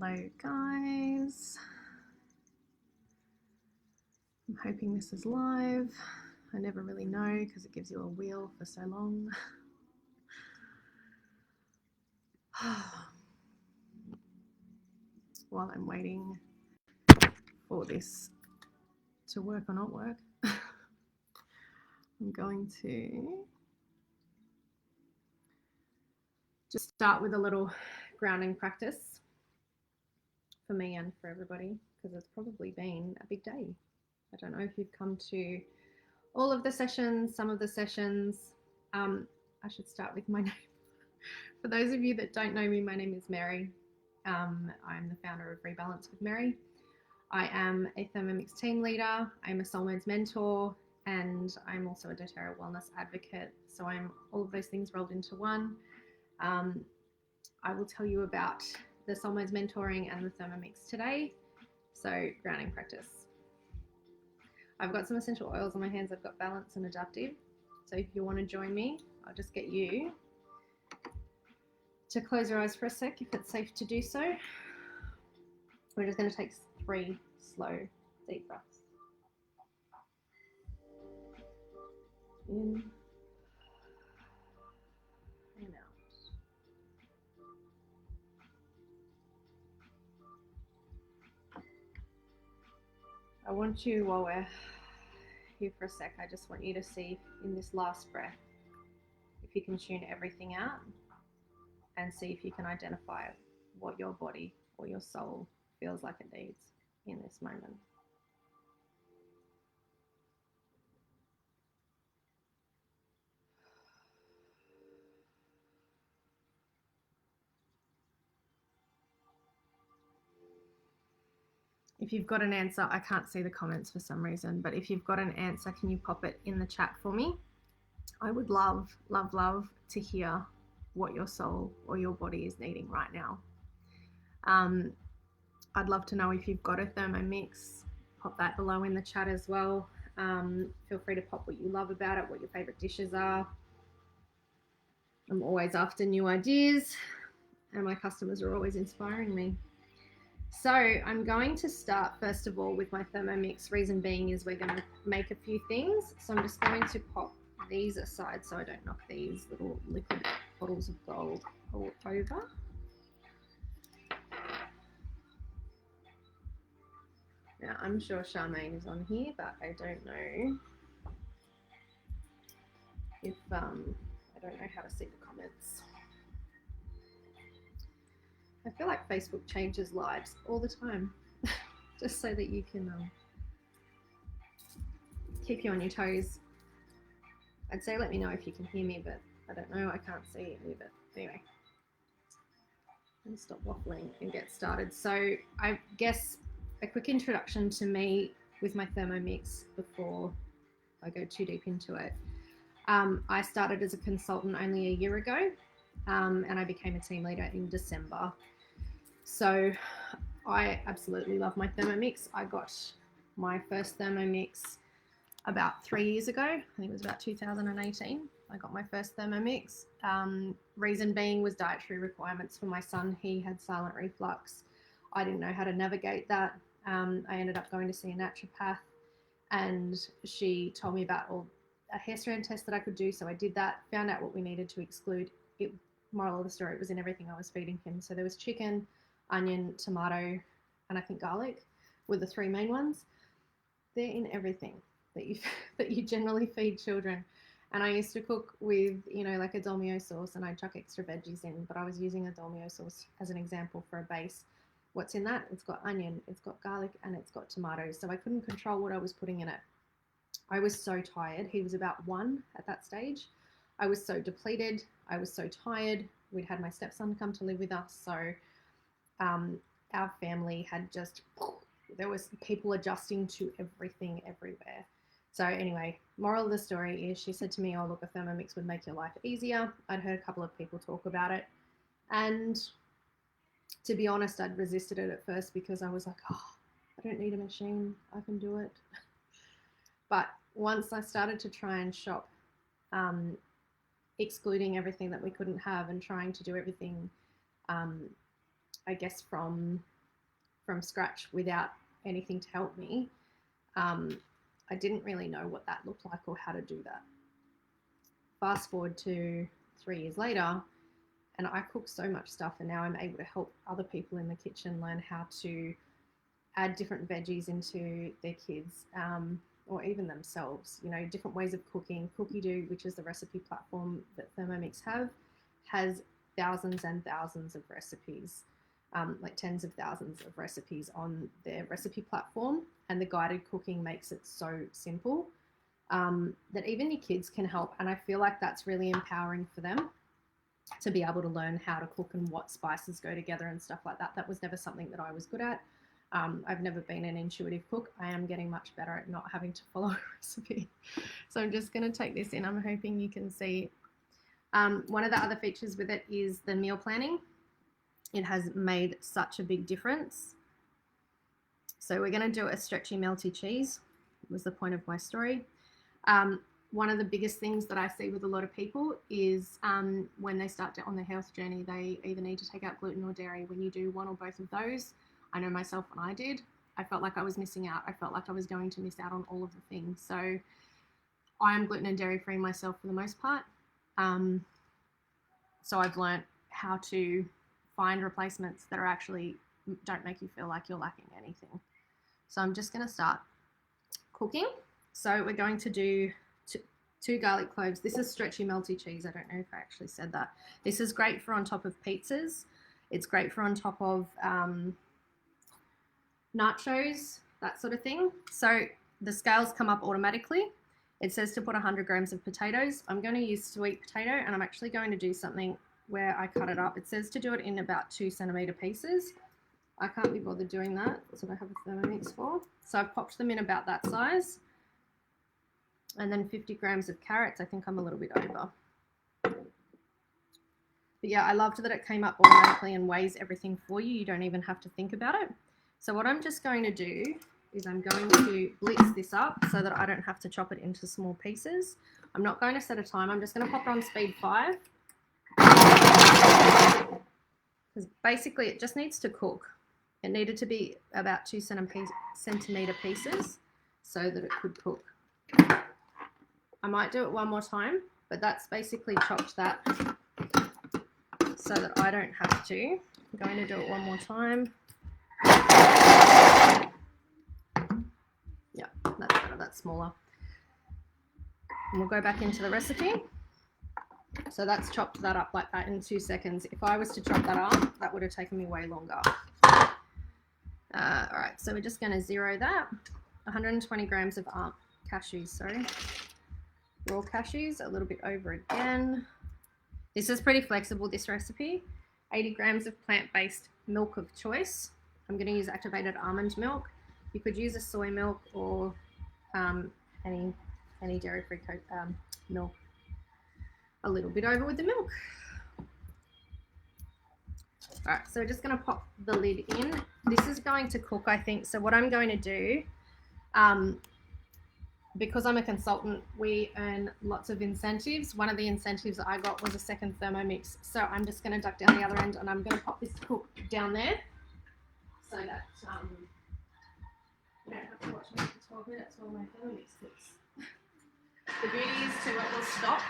Hello guys, I'm hoping this is live. I never really know because it gives you a wheel for so long. While I'm waiting for this to work or not work, I'm going to just start with a little grounding practice for me and for everybody, because it's probably been a big day. I don't know if you've come to all of the sessions, some of the sessions. I should start with my name. For those of you that don't know me, my name is Mary. I'm the founder of Rebalance with Mary. I am a Thermomix team leader. I'm a soul modes mentor, and I'm also a doTERRA wellness advocate. So I'm all of those things rolled into one. I will tell you about the soul modes mentoring and the Thermomix today. So grounding practice. I've got some essential oils on my hands. I've got Balance and Adaptive. So if you want to join me, I'll just get you to close your eyes for a sec if it's safe to do so. We're just going to take 3 slow, deep breaths. In and out. I want you, while we're here for a sec, I just want you to see in this last breath if you can tune everything out and see if you can identify what your body or your soul feels like it needs in this moment. If you've got an answer, I can't see the comments for some reason, but if you've got an answer, can you pop it in the chat for me? I would love, love, love to hear what your soul or your body is needing right now. I'd love to know if you've got a Thermomix. Pop that below in the chat as well. Feel free to pop what you love about it, what your favorite dishes are. I'm always after new ideas, and my customers are always inspiring me. So I'm going to start first of all with my Thermomix. Reason being is we're going to make a few things. So I'm just going to pop these aside so I don't knock these little liquid bottles of gold all over. Now I'm sure Charmaine is on here, but I don't know if I don't know how to see the comments. I feel like Facebook changes lives all the time, just so that you can keep you on your toes. I'd say let me know if you can hear me, but I don't know, I can't see any of it. Anyway, I'm gonna stop waffling and get started. So I guess a quick introduction to me with my Thermomix before I go too deep into it. I started as a consultant only a year ago, and I became a team leader in December. So I absolutely love my Thermomix. I got my first Thermomix about 3 years ago. I think it was about 2018. I got my first Thermomix. Reason being was dietary requirements for my son. He had silent reflux. I didn't know how to navigate that. I ended up going to see a naturopath, and she told me about a hair strand test that I could do. So I did that, found out what we needed to exclude. Moral of the story, it was in everything I was feeding him. So there was chicken, onion, tomato, and I think garlic were the 3 main ones. They're in everything that you generally feed children. And I used to cook with, like a dolmio sauce, and I'd chuck extra veggies in, but I was using a dolmio sauce as an example for a base. What's in that? It's got onion, it's got garlic, and it's got tomatoes. So I couldn't control what I was putting in it. I was so tired. He was about 1 at that stage. I was so depleted. I was so tired. We'd had my stepson come to live with us. So our family had there was people adjusting to everything everywhere. So anyway, moral of the story is she said to me, oh, look, a Thermomix would make your life easier. I'd heard a couple of people talk about it. And to be honest, I'd resisted it at first because I was like, oh, I don't need a machine. I can do it. But once I started to try and shop, excluding everything that we couldn't have and trying to do everything, I guess from from scratch without anything to help me, I didn't really know what that looked like or how to do that. Fast forward to 3 years later, and I cook so much stuff, and now I'm able to help other people in the kitchen learn how to add different veggies into their kids, or even themselves, you know, different ways of cooking. Cookie-Do, which is the recipe platform that Thermomix has thousands and thousands of recipes, like tens of thousands of recipes on their recipe platform, and the guided cooking makes it so simple that even your kids can help. And I feel like that's really empowering for them to be able to learn how to cook and what spices go together and stuff like that. That was never something that I was good at. I've never been an intuitive cook. I am getting much better at not having to follow a recipe. So I'm just going to take this in. I'm hoping you can see. One of the other features with it is the meal planning. It has made such a big difference. So we're going to do a stretchy melty cheese. Was the point of my story. One of the biggest things that I see with a lot of people is when they start on their health journey, they either need to take out gluten or dairy. When you do one or both of those, I know myself when I did, I felt like I was missing out. I felt like I was going to miss out on all of the things. So I am gluten and dairy free myself for the most part. So I've learned how to find replacements that are actually don't make you feel like you're lacking anything. So I'm just going to start cooking. So we're going to do two garlic cloves. This is stretchy melty cheese. I don't know if I actually said that. This is great for on top of pizzas. It's great for on top of nachos, that sort of thing. So the scales come up automatically. It says to put 100 grams of potatoes. I'm going to use sweet potato, and I'm actually going to do something where I cut it up. It says to do it in about 2 centimeter pieces. I can't be bothered doing that. That's what I have a Thermomix for. So I've popped them in about that size. And then 50 grams of carrots. I think I'm a little bit over. But yeah, I loved that it came up automatically and weighs everything for you. You don't even have to think about it. So what I'm just going to do is I'm going to blitz this up so that I don't have to chop it into small pieces. I'm not going to set a time. I'm just going to pop it on speed 5. Because basically it just needs to cook. It needed to be about 2 centimeter pieces so that it could cook. I might do it one more time, but that's basically chopped that so that I don't have to. I'm going to do it one more time. Yeah, that's better, that's smaller. And we'll go back into the recipe. So that's chopped that up like that in 2 seconds. If I was to chop that up, that would have taken me way longer. All right, so we're just going to zero that. 120 grams of cashews, sorry. Raw cashews, a little bit over again. This is pretty flexible, this recipe. 80 grams of plant-based milk of choice. I'm going to use activated almond milk. You could use a soy milk or any dairy-free milk. A little bit over with the milk. All right, so we're just going to pop the lid in. This is going to cook, I think. So what I'm going to do, because I'm a consultant, we earn lots of incentives. One of the incentives I got was a second Thermomix. So I'm just going to duck down the other end, and I'm going to pop this cook down there so that you don't have to watch me for 12 minutes while my Thermomix cooks. The beauty is too, it will stop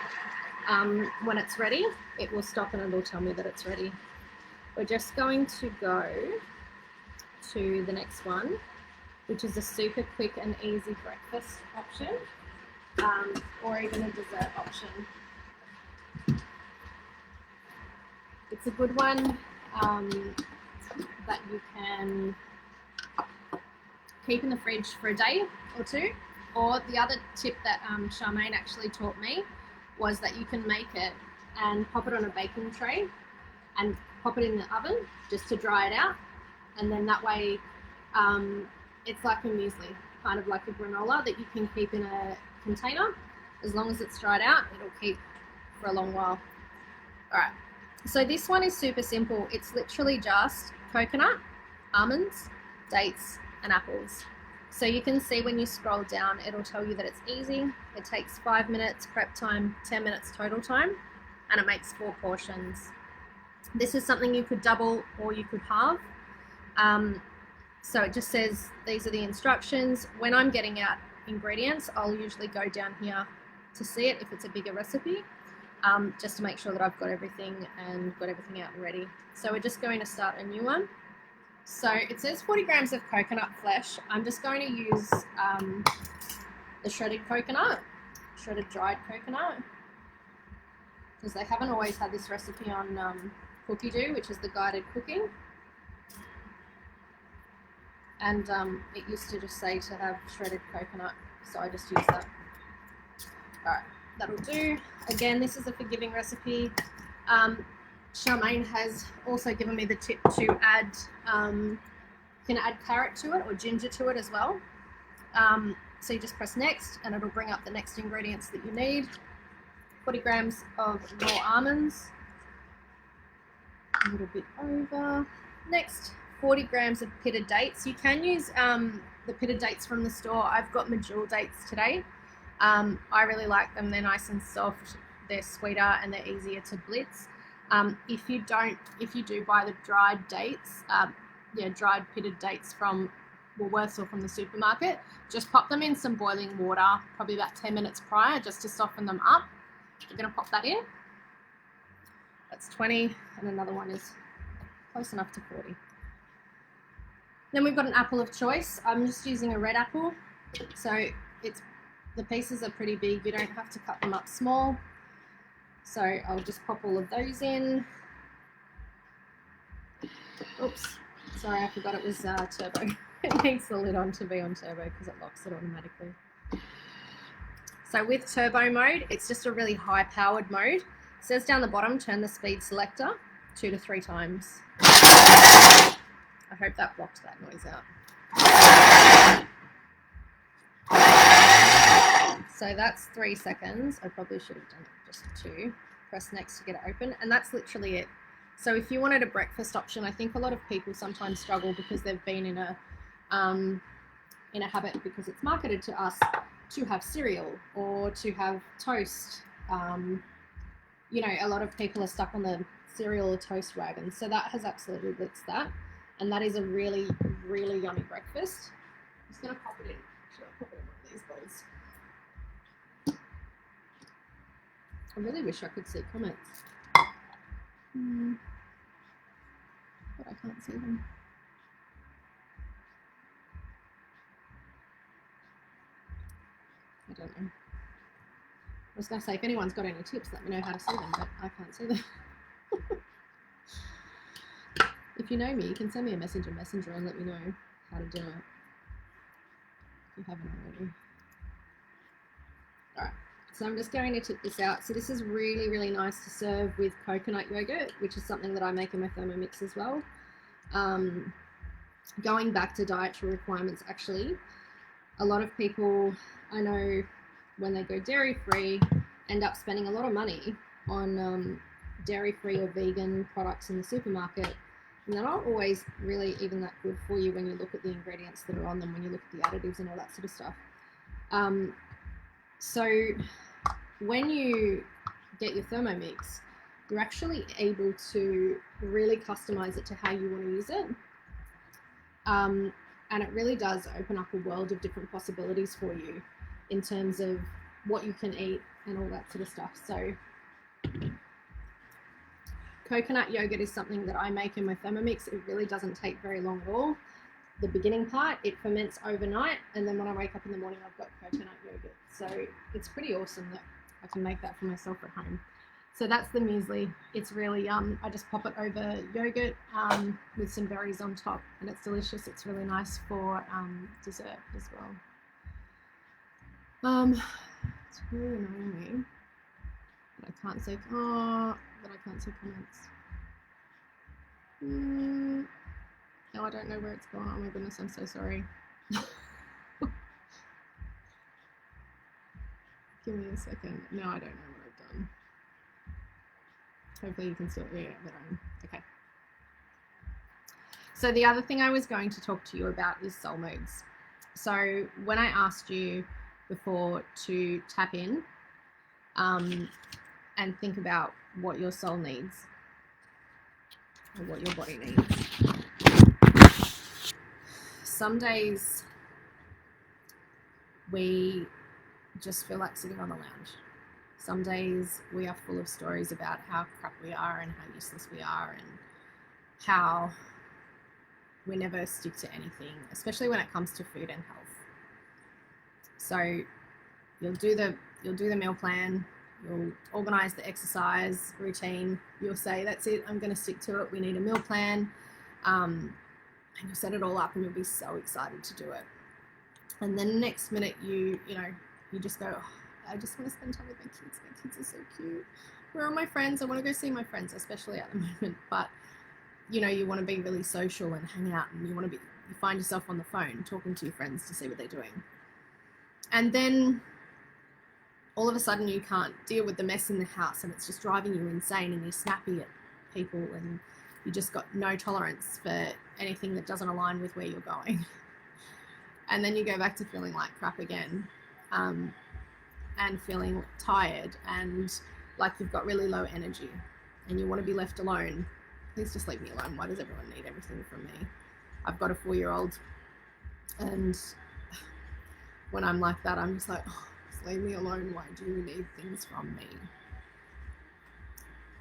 when it's ready. It will stop and it will tell me that it's ready. We're just going to go to the next one, which is a super quick and easy breakfast option, or even a dessert option. It's a good one that you can keep in the fridge for a day or two. Or the other tip that Charmaine actually taught me was that you can make it and pop it on a baking tray and pop it in the oven just to dry it out. And then that way it's like a muesli, kind of like a granola that you can keep in a container. As long as it's dried out, it'll keep for a long while. All right, so this one is super simple. It's literally just coconut, almonds, dates, and apples. So you can see when you scroll down, it'll tell you that it's easy. It takes 5 minutes prep time, 10 minutes total time, and it makes 4 portions. This is something you could double or you could halve. So it just says these are the instructions. When I'm getting out ingredients, I'll usually go down here to see it if it's a bigger recipe, just to make sure that I've got everything and got everything out and ready. So we're just going to start a new one. So it says 40 grams of coconut flesh. I'm just going to use the shredded coconut, shredded dried coconut, because they haven't always had this recipe on Cookie Do, which is the guided cooking. And it used to just say to have shredded coconut, so I just use that. All right, that'll do. Again, this is a forgiving recipe. Charmaine has also given me the tip to add, you can add carrot to it or ginger to it as well. So you just press next and it'll bring up the next ingredients that you need. 40 grams of raw almonds, a little bit over. Next, 40 grams of pitted dates. You can use the pitted dates from the store. I've got medjool dates today. I really like them. They're nice and soft, they're sweeter, and they're easier to blitz. If you do buy the dried dates, dried pitted dates from Woolworths or from the supermarket, just pop them in some boiling water, probably about 10 minutes prior, just to soften them up. We're going to pop that in. That's 20, and another one is close enough to 40. Then we've got an apple of choice. I'm just using a red apple, so the pieces are pretty big. You don't have to cut them up small. So I'll just pop all of those in. Oops, sorry, I forgot it was turbo. It needs the lid on to be on turbo because it locks it automatically. So with turbo mode, it's just a really high powered mode. It says down the bottom, turn the speed selector 2 to 3 times. I hope that blocked that noise out. So that's 3 seconds. I probably should have done it just 2. Press next to get it open, and that's literally it. So if you wanted a breakfast option, I think a lot of people sometimes struggle because they've been in a habit, because it's marketed to us, to have cereal or to have toast. You know, a lot of people are stuck on the cereal or toast wagon. So that has absolutely blitzed that. And that is a really, really yummy breakfast. I'm just going to pop it in. Should I pop it in one of these bowls? I really wish I could see comments. But I can't see them. I don't know. I was going to say, if anyone's got any tips, let me know how to see them, but I can't see them. If you know me, you can send me a message on Messenger and let me know how to do it, if you haven't already. All right, so I'm just going to tip this out. So this is really, really nice to serve with coconut yogurt, which is something that I make in my Thermomix as well. Going back to dietary requirements, actually, a lot of people I know, when they go dairy-free, end up spending a lot of money on dairy-free or vegan products in the supermarket. And they're not always really even that good for you when you look at the ingredients that are on them, when you look at the additives and all that sort of stuff. So when you get your Thermomix, you're actually able to really customize it to how you want to use it. And it really does open up a world of different possibilities for you in terms of what you can eat and all that sort of stuff. So coconut yogurt is something that I make in my Thermomix. It really doesn't take very long at all. The beginning part, it ferments overnight, and then when I wake up in the morning, I've got coconut yogurt. So it's pretty awesome that I can make that for myself at home. So that's the muesli. It's really I just pop it over yogurt with some berries on top, and it's delicious. It's really nice for dessert as well. It's really annoying me that I can't see. That I can't see comments. No, I don't know where it's gone. Oh my goodness, I'm so sorry. Give me a second. No, I don't know what I've done. Hopefully you can still hear it, but okay. So the other thing I was going to talk to you about is soul modes. So when I asked you before to tap in and think about what your soul needs or what your body needs. some days we just feel like sitting on the lounge. Some days we are full of stories about how crap we are and how useless we are and how we never stick to anything, especially when it comes to food and health. So you'll do the meal plan, you'll organize the exercise routine, you'll say, that's it, I'm going to stick to it, we need a meal plan, and you'll set it all up and you'll be so excited to do it. And then the next minute you just go, oh, I just want to spend time with my kids are so cute, where are my friends, I want to go see my friends, especially at the moment. But you want to be really social and hang out, and you find yourself on the phone talking to your friends to see what they're doing. And then all of a sudden you can't deal with the mess in the house and it's just driving you insane, and you're snappy at people and you just got no tolerance for anything that doesn't align with where you're going. And then you go back to feeling like crap again, and feeling tired and like you've got really low energy and you want to be left alone. Please just leave me alone. Why does everyone need everything from me? I've got a 4-year-old, and when I'm like that, I'm just like, oh, just leave me alone. Why do you need things from me?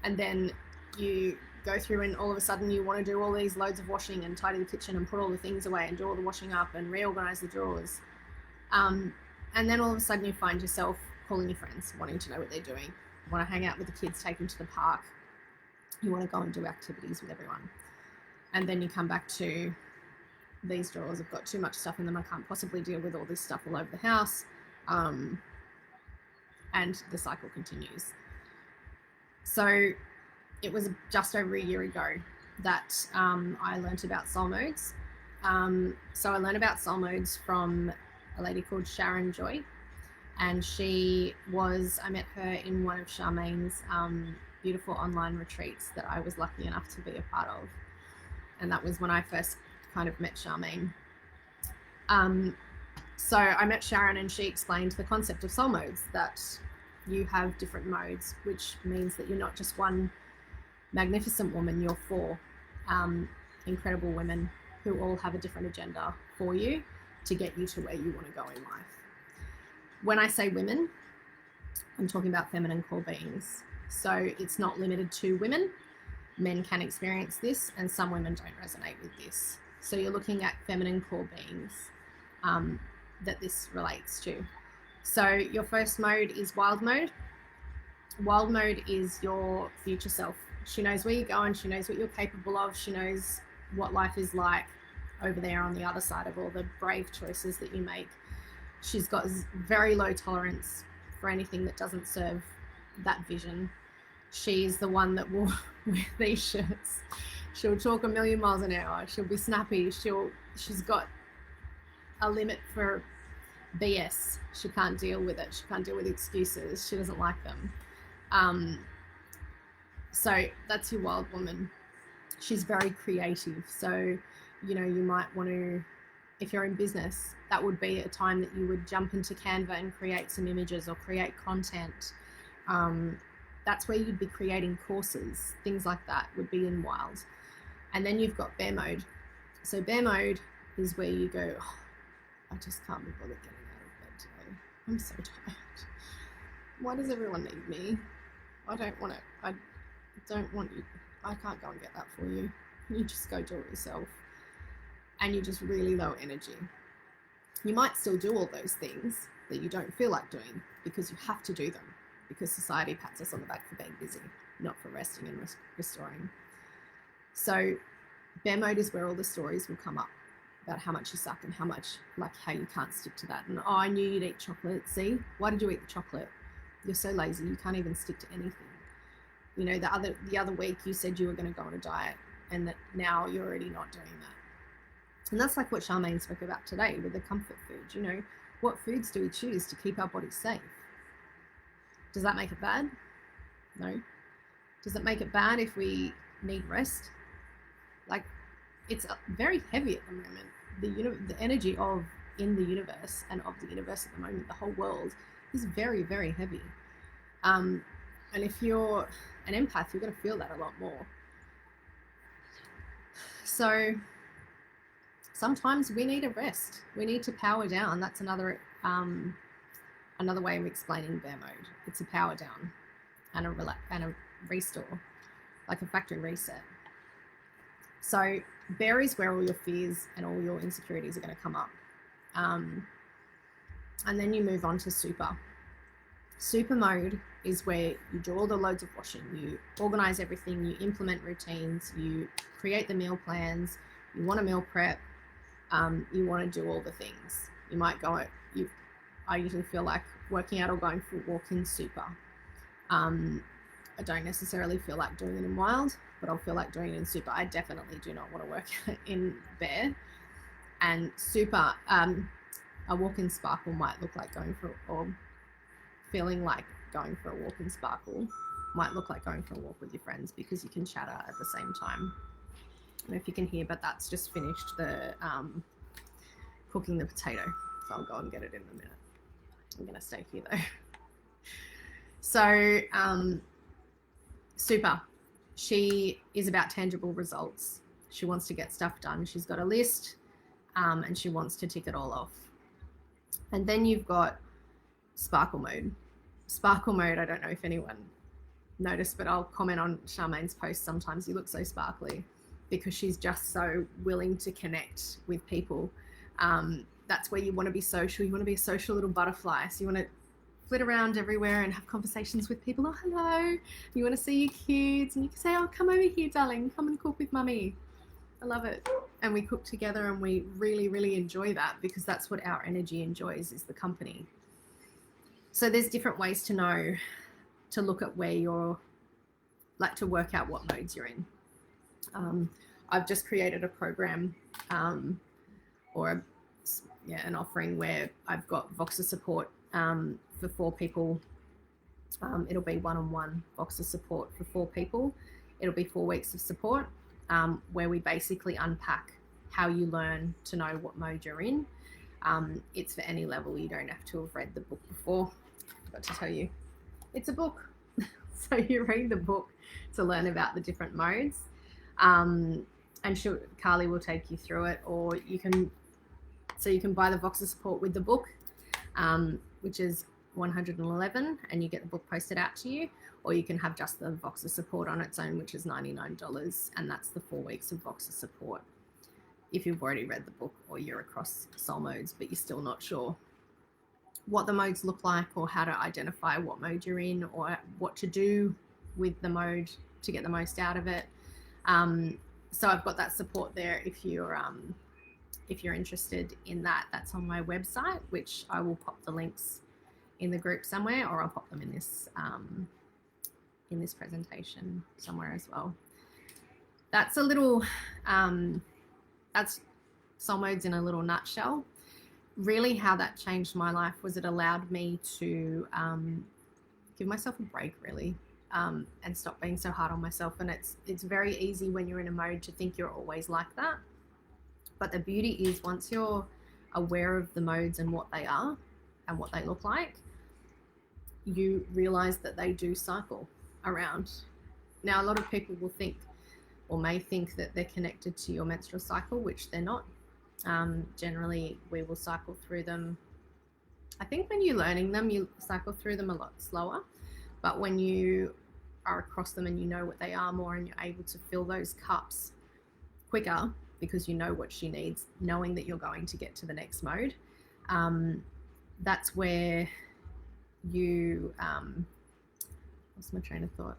And then you go through and all of a sudden you want to do all these loads of washing and tidy the kitchen and put all the things away and do all the washing up and reorganize the drawers. And then all of a sudden you find yourself calling your friends, wanting to know what they're doing. You want to hang out with the kids, take them to the park. You want to go and do activities with everyone. And then you come back to, these drawers have got too much stuff in them. I can't possibly deal with all this stuff all over the house. And the cycle continues. So it was just over a year ago that I learnt about soul modes. So I learned about soul modes from a lady called Sharon Joy, and I met her in one of Charmaine's beautiful online retreats that I was lucky enough to be a part of, and that was when I first kind of met Charmaine. So I met Sharon and she explained the concept of soul modes, that you have different modes, which means that you're not just one magnificent woman, you're 4 incredible women who all have a different agenda for you to get you to where you want to go in life. When I say women, I'm talking about feminine core beings. So it's not limited to women. Men can experience this, and some women don't resonate with this. So you're looking at feminine core beings that this relates to. So your first mode is wild mode. Wild mode is your future self. She knows where you're going. She knows what you're capable of. She knows what life is like over there on the other side of all the brave choices that you make. She's got very low tolerance for anything that doesn't serve that vision. She's the one that will wear these shirts. She'll talk a million miles an hour. She'll be snappy. She's got a limit for BS. She can't deal with it. She can't deal with excuses. She doesn't like them. So that's your wild woman. She's very creative. So, you might want to, if you're in business, that would be a time that you would jump into Canva and create some images or create content. That's where you'd be creating courses. Things like that would be in wild. And then you've got bear mode. So bear mode is where you go, oh, I just can't be bothered getting out of bed today. I'm so tired. Why does everyone need me? I don't want it. I don't want you. I can't go and get that for you. You just go do it yourself. And you're just really low energy. You might still do all those things that you don't feel like doing because you have to do them, because society pats us on the back for being busy, not for resting and restoring. So bear mode is where all the stories will come up about how much you suck and how you can't stick to that. And oh, I knew you'd eat chocolate. See, why did you eat the chocolate? You're so lazy. You can't even stick to anything. The other week you said you were going to go on a diet, and that now you're already not doing that. And that's like what Charmaine spoke about today with the comfort food. What foods do we choose to keep our bodies safe? Does that make it bad? No. Does it make it bad if we need rest? Like, it's very heavy at the moment. The energy in the universe and of the universe at the moment, the whole world, is very, very heavy. And if you're an empath, you're going to feel that a lot more. So sometimes we need a rest. We need to power down. That's another way of explaining bear mode. It's a power down and a restore, like a factory reset. So bear is where all your fears and all your insecurities are going to come up. And then you move on to super. Super mode is where you do all the loads of washing, you organize everything, you implement routines, you create the meal plans, you want to meal prep, you want to do all the things. You might go, I usually feel like working out or going for a walk in super. I don't necessarily feel like doing it in wild, but I'll feel like doing it in super. I definitely do not want to work in bear. And super, a walk in sparkle might look like going for, or feeling like going for a walk in sparkle might look like going for a walk with your friends, because you can chatter at the same time. I don't know if you can hear, but that's just finished the cooking the potato. So I'll go and get it in a minute. I'm going to stay here though. So super, she is about tangible results. She wants to get stuff done. She's got a list and she wants to tick it all off. And then you've got sparkle mode. Sparkle mode, I don't know if anyone noticed, but I'll comment on Charmaine's post sometimes. You look so sparkly, because she's just so willing to connect with people. That's where you want to be social. You want to be a social little butterfly. So you want to flit around everywhere and have conversations with people. Oh, hello. You want to see your kids, and you can say, oh, come over here, darling. Come and cook with mummy. I love it. And we cook together, and we really, really enjoy that, because that's what our energy enjoys, is the company. So there's different ways to know, to look at where you're, like, to work out what modes you're in. I've just created a program or an offering where I've got Voxer support for 4 people. It'll be one-on-one Voxer support for 4 people. It'll be 4 weeks of support where we basically unpack how you learn to know what mode you're in. It's for any level. You don't have to have read the book before. I forgot to tell you, it's a book. So you read the book to learn about the different modes. And Carly will take you through it, or you can buy the Voxer support with the book, which is $111, and you get the book posted out to you, or you can have just the Voxer support on its own, which is $99, and that's the 4 weeks of Voxer support. If you've already read the book, or you're across soul modes, but you're still not sure what the modes look like, or how to identify what mode you're in, or what to do with the mode to get the most out of it. So I've got that support there. If you're interested in that, that's on my website, which I will pop the links in the group somewhere, or I'll pop them in this presentation somewhere as well. That's a little, that's soul modes in a little nutshell. Really how that changed my life was it allowed me to give myself a break, really, and stop being so hard on myself. And it's very easy when you're in a mode to think you're always like that. But the beauty is, once you're aware of the modes and what they are and what they look like, you realize that they do cycle around. Now, a lot of people will think, or may think, that they're connected to your menstrual cycle, which they're not. Generally, we will cycle through them. I think when you're learning them, you cycle through them a lot slower. But when you are across them and you know what they are more, and you're able to fill those cups quicker because you know what she needs, knowing that you're going to get to the next mode, that's where you, what's my train of thought?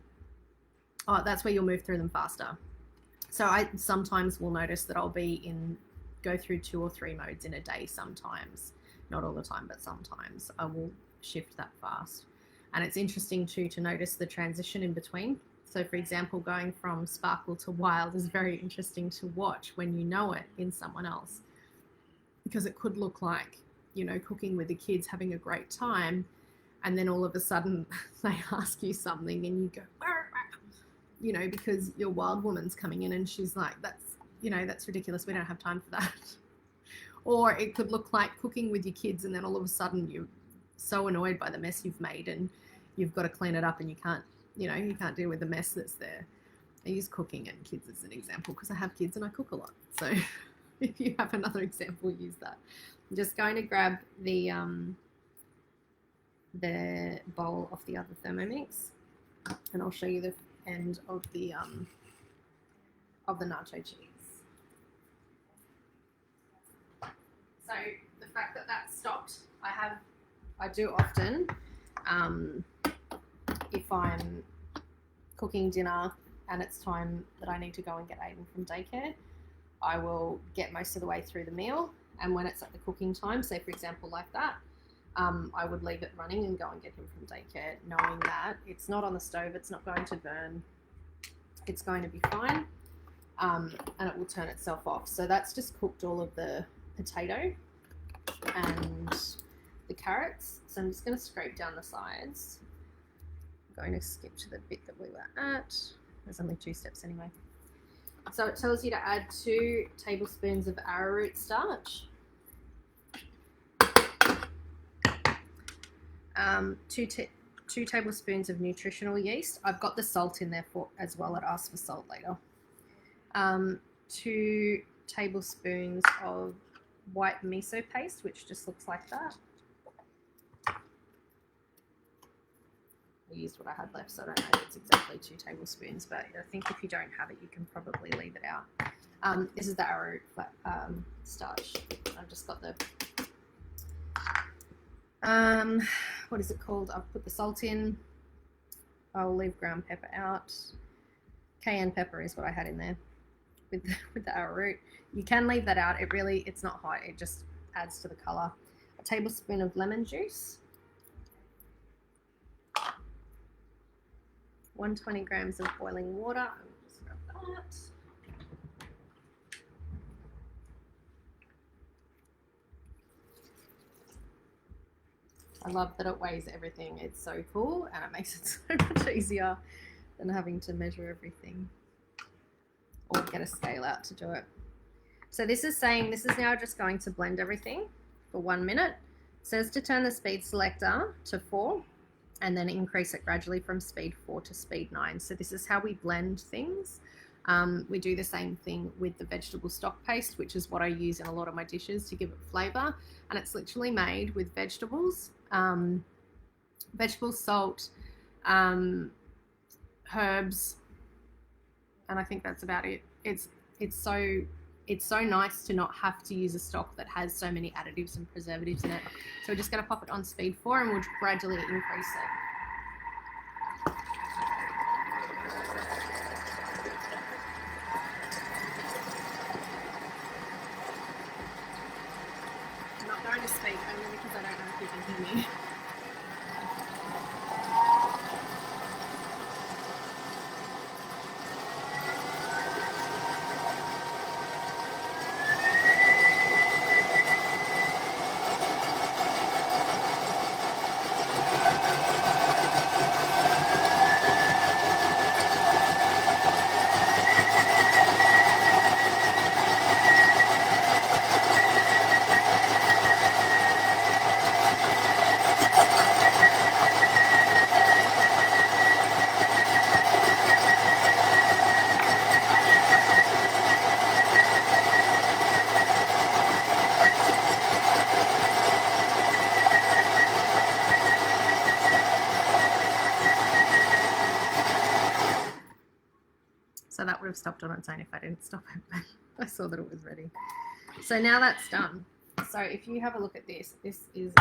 Oh, that's where you'll move through them faster. So I sometimes will notice that I'll go through 2 or 3 modes in a day sometimes. Not all the time, but sometimes I will shift that fast. And it's interesting too to notice the transition in between. So for example, going from sparkle to wild is very interesting to watch when you know it in someone else, because it could look like, you know, cooking with the kids, having a great time, and then all of a sudden they ask you something and you go, you know, because your wild woman's coming in and she's like, that's ridiculous. We don't have time for that. Or it could look like cooking with your kids, and then all of a sudden you're so annoyed by the mess you've made and you've got to clean it up, and you can't deal with the mess that's there. I use cooking and kids as an example because I have kids and I cook a lot. So if you have another example, use that. I'm just going to grab the bowl off the other Thermomix, and I'll show you the end of the nacho cheese. So the fact that that stopped, I do often, if I'm cooking dinner and it's time that I need to go and get Aiden from daycare, I will get most of the way through the meal, and when it's at the cooking time, say for example like that, I would leave it running and go and get him from daycare, knowing that it's not on the stove, it's not going to burn, it's going to be fine, and it will turn itself off. So that's just cooked all of the potato and the carrots. So I'm just going to scrape down the sides. I'm going to skip to the bit that we were at. There's only 2 steps anyway. So it tells you to add 2 tablespoons of arrowroot starch, 2 tablespoons of nutritional yeast. I've got the salt in there as well. It asks for salt later. 2 tablespoons of white miso paste, which just looks like that. I used what I had left, so I don't know if it's exactly 2 tablespoons, but I think if you don't have it, you can probably leave it out. This is the arrowroot starch. I've just got the what is it called? I've put the salt in. I'll leave ground pepper out. Cayenne pepper is what I had in there with the arrowroot. You can leave that out. It's not hot. It just adds to the color. A tablespoon of lemon juice. 120 grams of boiling water. I'll just grab that. I love that it weighs everything. It's so cool, and it makes it so much easier than having to measure everything or get a scale out to do it. So this is saying this is now just going to blend everything for 1 minute. It says to turn the speed selector to 4 and then increase it gradually from speed 4 to speed 9. So this is how we blend things. We do the same thing with the vegetable stock paste, which is what I use in a lot of my dishes to give it flavor. And it's literally made with vegetables, vegetables, salt, herbs, and I think that's about it. It's so nice to not have to use a stock that has so many additives and preservatives in it. So we're just going to pop it on speed 4 and we'll gradually increase it. I'm not going to speed only because I don't know if you can hear me. So that would have stopped on its own if I didn't stop it, but I saw that it was ready. So now that's done. So if you have a look at this, this is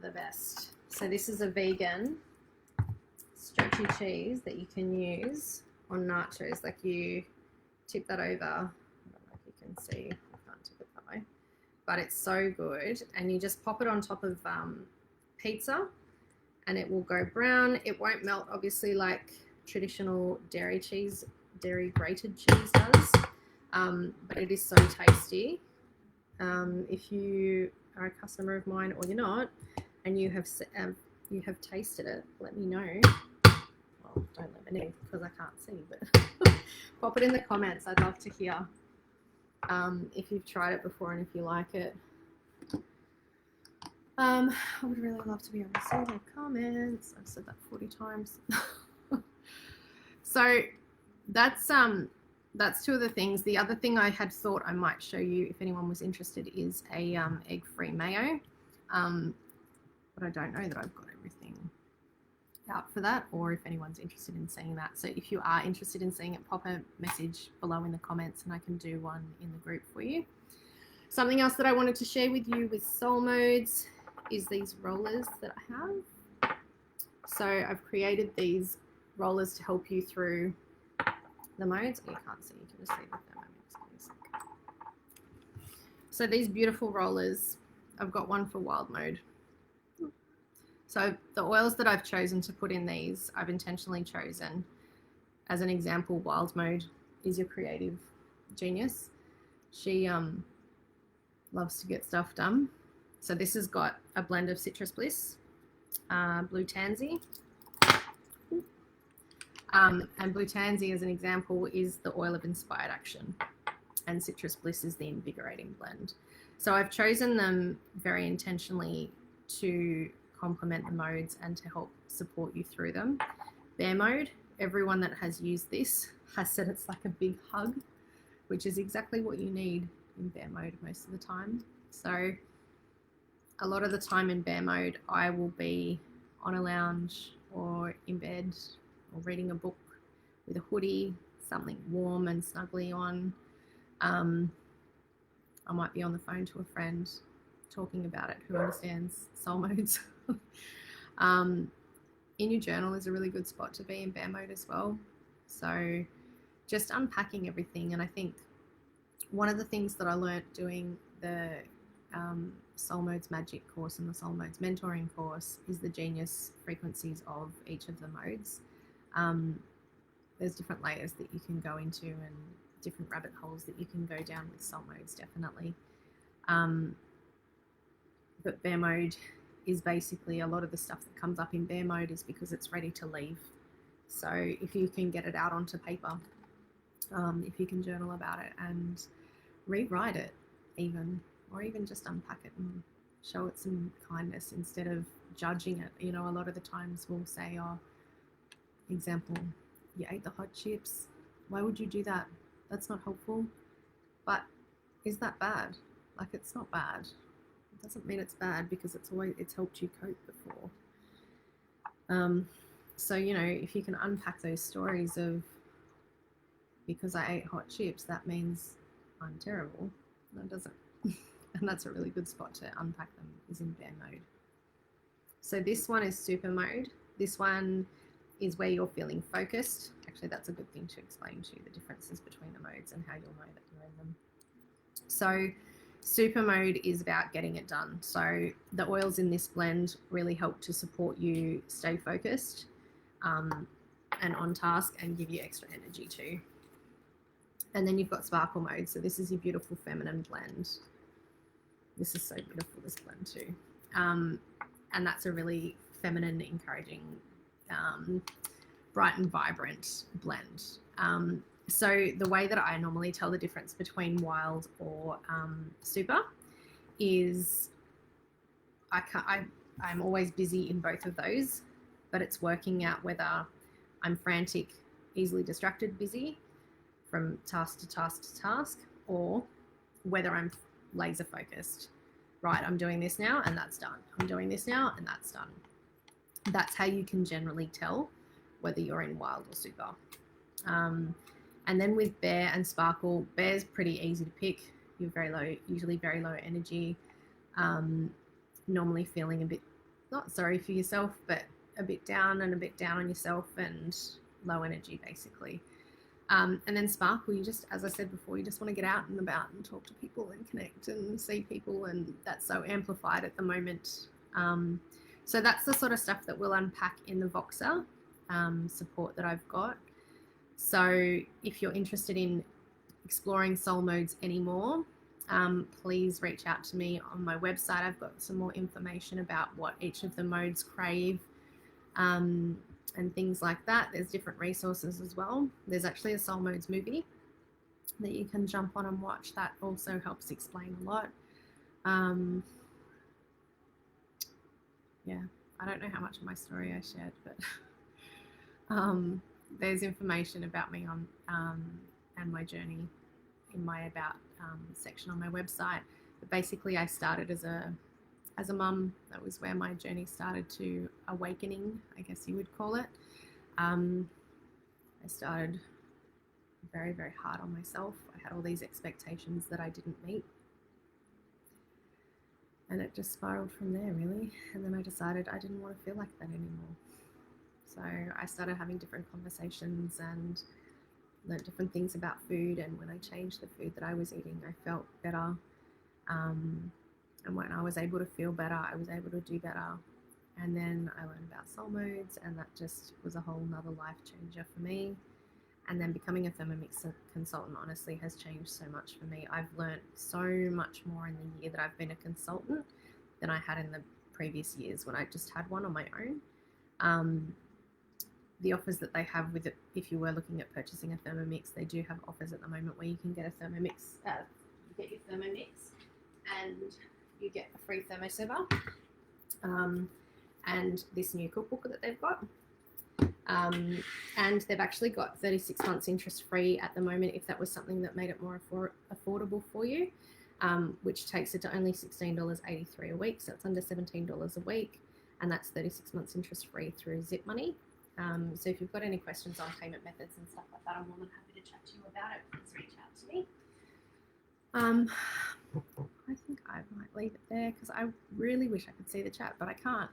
the best. So this is a vegan stretchy cheese that you can use on nachos. Like you tip that over. I don't know if you can see. I can't tip it that way. But it's so good. And you just pop it on top of pizza and it will go brown. It won't melt, obviously, like traditional dairy grated cheese does, but it is so tasty. If you are a customer of mine or you're not, and you have tasted it, let me know. Well, don't let me know because I can't see, but pop it in the comments. I'd love to hear if you've tried it before and if you like it. I would really love to be able to see the comments. I've said that 40 times. So that's that's two of the things. The other thing I had thought I might show you if anyone was interested is a egg-free mayo. But I don't know that I've got everything out for that, or if anyone's interested in seeing that. So if you are interested in seeing it, pop a message below in the comments and I can do one in the group for you. Something else that I wanted to share with you with soul modes is these rollers that I have. So I've created these rollers to help you through the modes. You can't see, you can just see the Thermomix. So these beautiful rollers, I've got one for wild mode. So the oils that I've chosen to put in these, I've intentionally chosen. As an example, wild mode is your creative genius. She loves to get stuff done. So this has got a blend of citrus bliss, blue tansy, and blue tansy, as an example, is the oil of inspired action, and citrus bliss is the invigorating blend. So I've chosen them very intentionally to complement the modes and to help support you through them. Bear mode, everyone that has used this has said it's like a big hug, which is exactly what you need in bear mode most of the time. So a lot of the time in bear mode, I will be on a lounge or in bed or reading a book with a hoodie, something warm and snuggly on. I might be on the phone to a friend talking about it who understands soul modes. In your journal is a really good spot to be in bear mode as well. So just unpacking everything. And I think one of the things that I learnt doing the Soul Modes Magic course and the Soul Modes Mentoring course is the genius frequencies of each of the modes. There's different layers that you can go into and different rabbit holes that you can go down with soul modes, definitely. But bear mode is basically a lot of the stuff that comes up in bear mode is because it's ready to leave. So if you can get it out onto paper, if you can journal about it and rewrite it even, or even just unpack it and show it some kindness instead of judging it. You know, a lot of the times we'll say, oh, example, you ate the hot chips. Why would you do that? That's not helpful. But is that bad? Like, it's not bad. It doesn't mean it's bad because it's helped you cope before. So, you know, if you can unpack those stories of because I ate hot chips, that means I'm terrible. That doesn't. And that's a really good spot to unpack them, is in bear mode. So this one is super mode. This one is where you're feeling focused. Actually, that's a good thing to explain to you, the differences between the modes and how you'll know that you're in them. So super mode is about getting it done. So the oils in this blend really help to support you stay focused and on task and give you extra energy too. And then you've got sparkle mode. So this is your beautiful feminine blend. This is so beautiful, this blend too. And that's a really feminine, encouraging, bright and vibrant blend. So the way that I normally tell the difference between wild or super is I'm always busy in both of those, but it's working out whether I'm frantic, easily distracted, busy from task to task to task, or whether I'm laser focused. Right, I'm doing this now and that's done. I'm doing this now and that's done. That's how you can generally tell whether you're in wild or super. And then with bear and sparkle, bear's pretty easy to pick. You're very low, usually very low energy, normally feeling a bit, not sorry for yourself, but a bit down and a bit down on yourself and low energy basically. And then sparkle, you just, as I said before, you just want to get out and about and talk to people and connect and see people, and that's so amplified at the moment. So that's the sort of stuff that we'll unpack in the Voxer support that I've got. So if you're interested in exploring soul modes anymore, please reach out to me on my website. I've got some more information about what each of the modes crave and things like that. There's different resources as well. There's actually a soul modes movie that you can jump on and watch. That also helps explain a lot. Yeah, I don't know how much of my story I shared, but there's information about me on and my journey in my About section on my website. But basically, I started as a mum. That was where my journey started to awakening, I guess you would call it. I started very, very hard on myself. I had all these expectations that I didn't meet. And it just spiraled from there, really. And then I decided I didn't want to feel like that anymore. So I started having different conversations and learned different things about food. And when I changed the food that I was eating, I felt better. And when I was able to feel better, I was able to do better. And then I learned about soul modes, and that just was a whole nother life changer for me. And then becoming a Thermomix consultant honestly has changed so much for me. I've learned so much more in the year that I've been a consultant than I had in the previous years when I just had one on my own. The offers that they have with it, if you were looking at purchasing a Thermomix, they do have offers at the moment where you can get a Thermomix, you get your Thermomix and you get a free thermosaver and this new cookbook that they've got. And they've actually got 36 months interest free at the moment if that was something that made it more affordable for you, which takes it to only $16.83 a week, so it's under $17 a week, and that's 36 months interest free through Zip Money. So if you've got any questions on payment methods and stuff like that, I'm more than happy to chat to you about it. Please reach out to me. I think I might leave it there because I really wish I could see the chat, but I can't.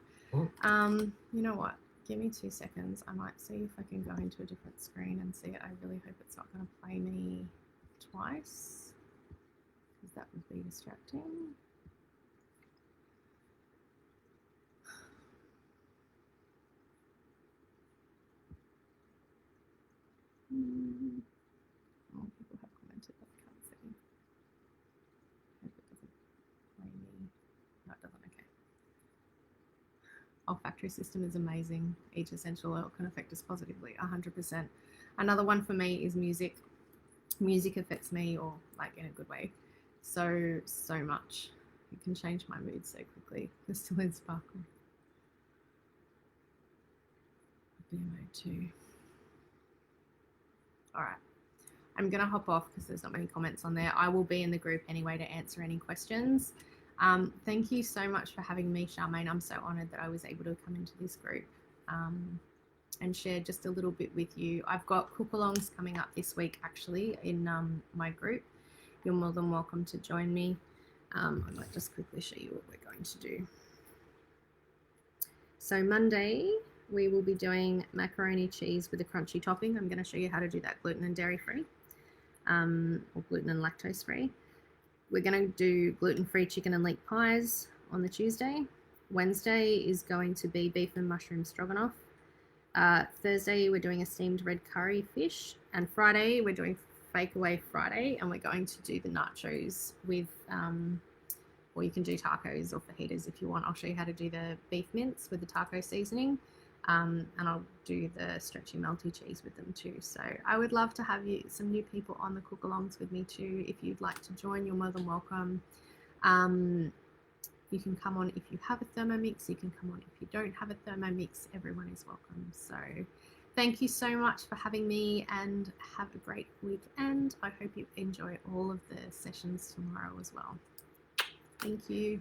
You know what? Give me 2 seconds. I might see if I can go into a different screen and see it. I really hope it's not going to play me twice because that would be distracting. Oh, people have commented, but I can't see. I hope it doesn't play me. No, it doesn't. Okay. Olfactory system is amazing. Each essential oil can affect us positively, 100%. Another one for me is music. Music affects me, or like in a good way, so much. It can change my mood so quickly. Crystalline sparkle. BMO too. All right. I'm going to hop off because there's not many comments on there. I will be in the group anyway to answer any questions. Thank you so much for having me, Charmaine. I'm so honoured that I was able to come into this group and share just a little bit with you. I've got cook-alongs coming up this week, actually, in my group. You're more than welcome to join me. I might just quickly show you what we're going to do. So Monday, we will be doing macaroni cheese with a crunchy topping. I'm going to show you how to do that gluten and dairy-free, or gluten and lactose-free. We're going to do gluten-free chicken and leek pies on the Tuesday. Wednesday is going to be beef and mushroom stroganoff. Thursday, we're doing a steamed red curry fish. And Friday, we're doing Fake Away Friday, and we're going to do the nachos with, or you can do tacos or fajitas if you want. I'll show you how to do the beef mince with the taco seasoning. And I'll do the stretchy melty cheese with them too. So I would love to have some new people on the cook-alongs with me too. If you'd like to join, you're more than welcome. You can come on if you have a Thermomix. You can come on if you don't have a Thermomix. Everyone is welcome. So thank you so much for having me, and have a great weekend. I hope you enjoy all of the sessions tomorrow as well. Thank you.